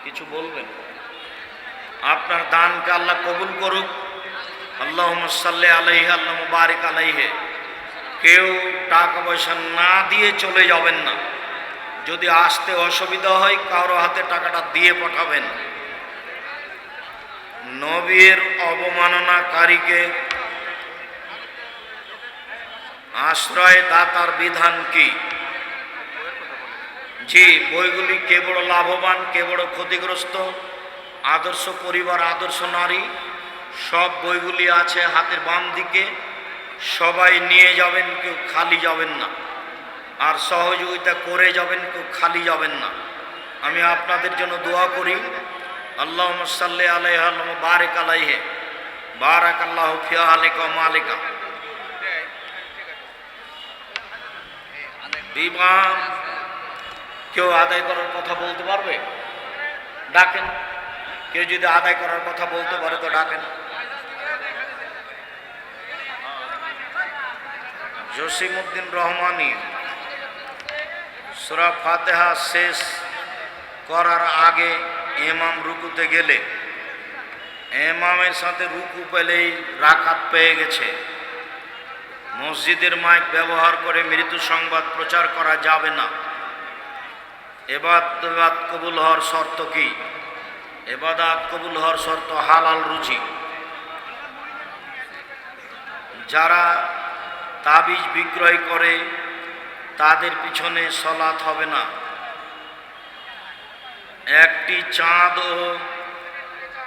কিছু বলবেন? আপনার দানকে আল্লাহ কবুল করুক। আল্লাহুম্মা সাল্লি আলাইহি আল্লাহুম্মা বারিক আলাইহি। কেউ টাকা পয়সা না দিয়ে চলে যাবেন না। যদি আসতে অসুবিধা হয় কারো হাতে টাকাটা দিয়ে পাঠাবেন। নবীর অবমাননাকারীকে আশ্রয় দাতার বিধান কি? জি, বইগুলি কে বড় লাভবান, কে বড় ক্ষতিগ্রস্ত, আদর্শ পরিবার, আদর্শ নারী, সব বইগুলি আছে হাতের বাম দিকে। সবাই নিয়ে যাবেন, কেউ খালি যাবেন না। আর সহযোগিতা করে যাবেন, কেউ খালি যাবেন না। আমি আপনাদের জন্য দোয়া করি। আল্লাহুম্মা সাল্লি আলাইহি আল্লাহুম্মা বারিক আলাইহি বারাকাল্লাহু ফি আলিকা ওয়া মালিকা। বিবাহ কেউ আদায় করার কথা বলতে পারবে? ডাকেন। কেউ যদি আদায় করার কথা বলতে পারে তো ডাকেন। জসিমউদ্দিন রহমানী সূরা ফাতিহা শেষ করার আগে ইমাম রুকুতে গেলে ইমামের সাথে রুকু পেলেই রাকাত পেয়ে গেছে। মসজিদের মাইক ব্যবহার করে মৃত্যু সংবাদ প্রচার করা যাবে না। ইবাদত কবুল হওয়ার শর্ত কি? ইবাদত কবুল হওয়ার শর্ত হালাল রুচি। যারা তাবিজ বিক্রয় করে তাদের পিছনে সালাত হবে না। একটি চাঁদ ও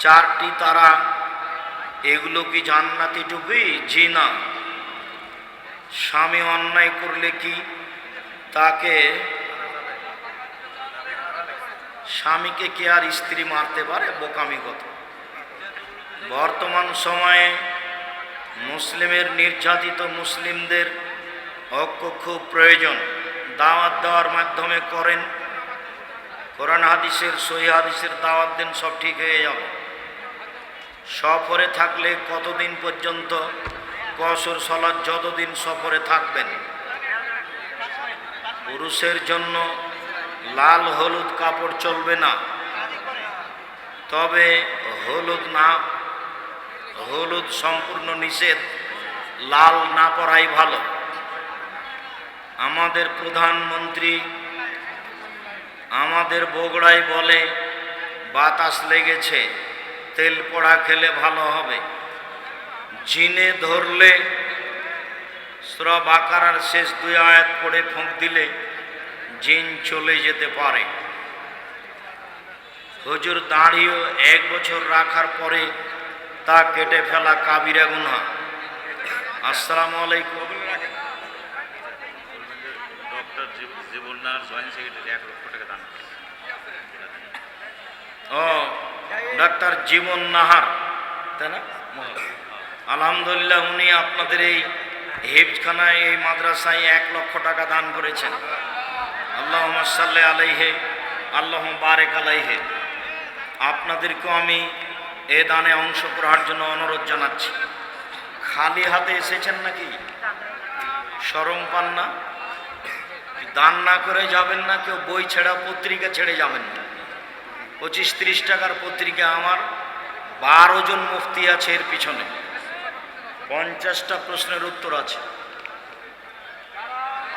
চারটি তারা এগুলো কি জান্নাতি টুপি? জি না। স্বামী অন্যায় করলে কি তাকে স্বামীকে কে আর স্ত্রী মারতে পারে? বোকামি কথা। বর্তমান সময়ে মুসলিমের নির্যাতিত মুসলিমদের ঐক্য খুব প্রয়োজন। দাওয়াত দেওয়ার মাধ্যমে করেন, কোরআন হাদিসের সহিহ হাদিসের দাওয়াত দেন, সব ঠিক হয়ে যাবে। সফরে থাকলে কতদিন পর্যন্ত কসর সালাত যতদিন সফরে থাকবেন। পুরুষের জন্য লাল হলুদ কাপড় চলবে না, তবে হলুদ সম্পূর্ণ নিষেধ, লাল না পরাই ভালো। আমাদের প্রধানমন্ত্রী আমাদের বগুড়ায় বলে বাতাস লেগেছে, তেল পোড়া খেলে ভালো হবে। জিনে ধরলে সূরা বাকারার শেষ 2 আয়াত পড়ে ফুঁক দিলে জিন চলে যেতে পারে। হুজুর দাঁড়িয়ে 1 বছর রাখার পরে তা কেটে ফেলা কাবিরা গুনাহ। আসসালামু আলাইকুম। ডক্টর জীবন নাহার জয়েন্ট সেক্রেটারি 1 লক্ষ টাকা দান। ও ডাক্তার জীবন নাহার, তাই না? আলহামদুলিল্লাহ, উনি আপনাদের এই হিফজখানায়, এই মাদ্রাসায় 1 লক্ষ টাকা দান করেছেন। আল্লাহুম্মা সাল্লি আলাইহি আল্লাহুম্মা বারিক আলাইহি। আপনাদেরকেও আমি এ দানে অংশগ্রহণের জন্য অনুরোধ জানাচ্ছি। খালি হাতে এসেছেন নাকি? শরম পান না? দান না করে যাবেন না, কেউ বই ছেড়া পত্রিকা ছেড়ে যাবেন না। 25-30 টাকার পত্রিকা আমার 12 জন মুফতি আছে, এর পিছনে 50টা প্রশ্নের উত্তর আছে,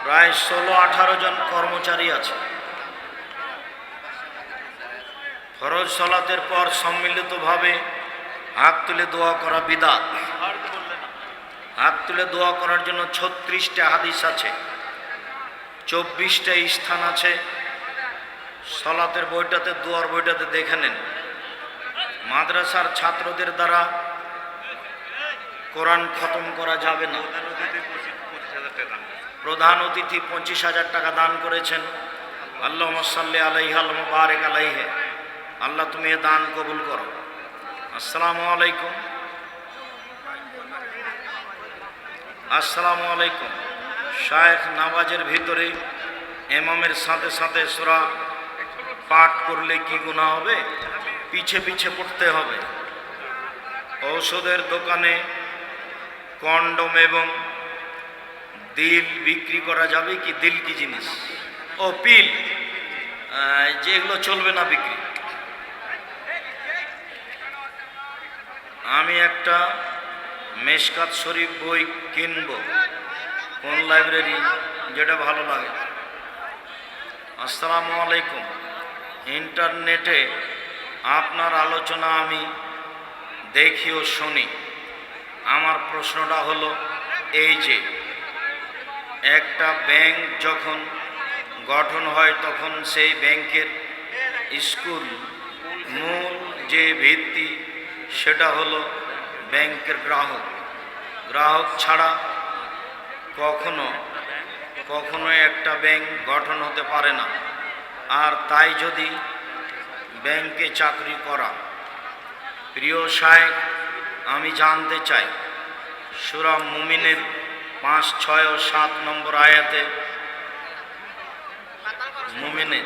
প্রায় 16-18 জন কর্মচারী আছে। ফরজ সালাতের পর সম্মিলিতভাবে হাত তুলে দোয়া করা বিদআত। হাত তুলে দোয়া করার জন্য 36টা হাদিস আছে, 24টা স্থান আছে। সালাতের বইটাতে, দোয়ার বইটাতে দেখে নেন। মাদ্রাসার ছাত্রদের দ্বারা কোরআন খতম করা যাবে না। প্রধান অতিথি 25,000 টাকা দান করেছেন। আল্লাহুম্মা সাল্লি আলাইহি আল্লাহুম্মা বারিক আলাইহি। আল্লাহ তুমি এ দান কবুল করো। আসসালামু আলাইকুম। আসসালামু আলাইকুম। শায়েখ নামাজের ভিতরে ইমামের সাথে সাথে সূরা পাঠ করলে কি গুনাহ হবে? পিছে পিছে পড়তে হবে। ঔষধের দোকানে কন্ডম এবং দিল বিক্রি করা যাবে কি? দিল কি জিনিস? ও পিল, যেগুলো চলবে না বিক্রি। আমি একটা মেশকাত শরীফ বই কিনব, কোন লাইব্রেরি, যেটা ভালো লাগে। আসসালামু আলাইকুম। ইন্টারনেটে আপনার আলোচনা আমি দেখি ও শুনি। আমার প্রশ্নটা হলো এই যে একটা ব্যাংক যখন গঠন হয় তখন সেই ব্যাংকের স্কুল মূল যে ভিত্তি সেটা হলো ব্যাংকের গ্রাহক। গ্রাহক ছাড়া কখনো একটা ব্যাংক গঠন হতে পারে না। আর তাই যদি ব্যাংকে চাকরি করা, প্রিয় শায়েখ, আমি জানতে চাই সূরা মুমিনের 5, 6 ও 7 নম্বর আয়াতে মুমিনের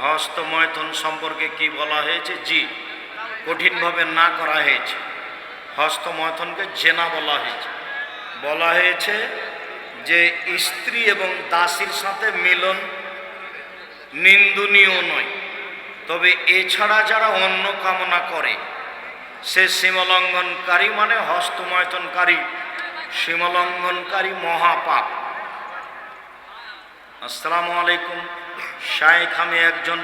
হস্তমৈথুন সম্পর্কে কি বলা হয়েছে? জি, কঠিনভাবে না করা হয়েছে। হস্তমৈথুনকে জেনা বলা হয়েছে যে স্ত্রী এবং দাসীর সাথে মিলন নিন্দনীয় নয়, তবে এছাড়া যারা অন্য কামনা করে সে সীমালঙ্ঘনকারী, মানে হস্তমৈথুনকারী সীমালঙ্ঘনকারী মহাপাপ। আসসালামু আলাইকুম শায়েখ, আমি একজন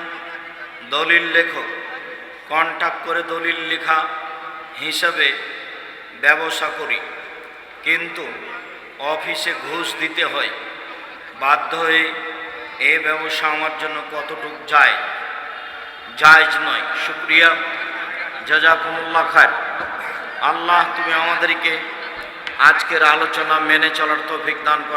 দলিল লেখক। কন্ট্যাক্ট করে দলিল লেখা হিসাবে ব্যবসা করি, কিন্তু অফিসে ঘুষ দিতে হয়। বাধ্য হয়ে এই ব্যবসা আমার জন্য কতটুকু জায়েজ নয়? শুকরিয়া, জাযাকুমুল্লাহ খায়র। আল্লাহ তুমি আমাদেরকে আজকের আলোচনা মেনে চলার তৌফিক দান করো।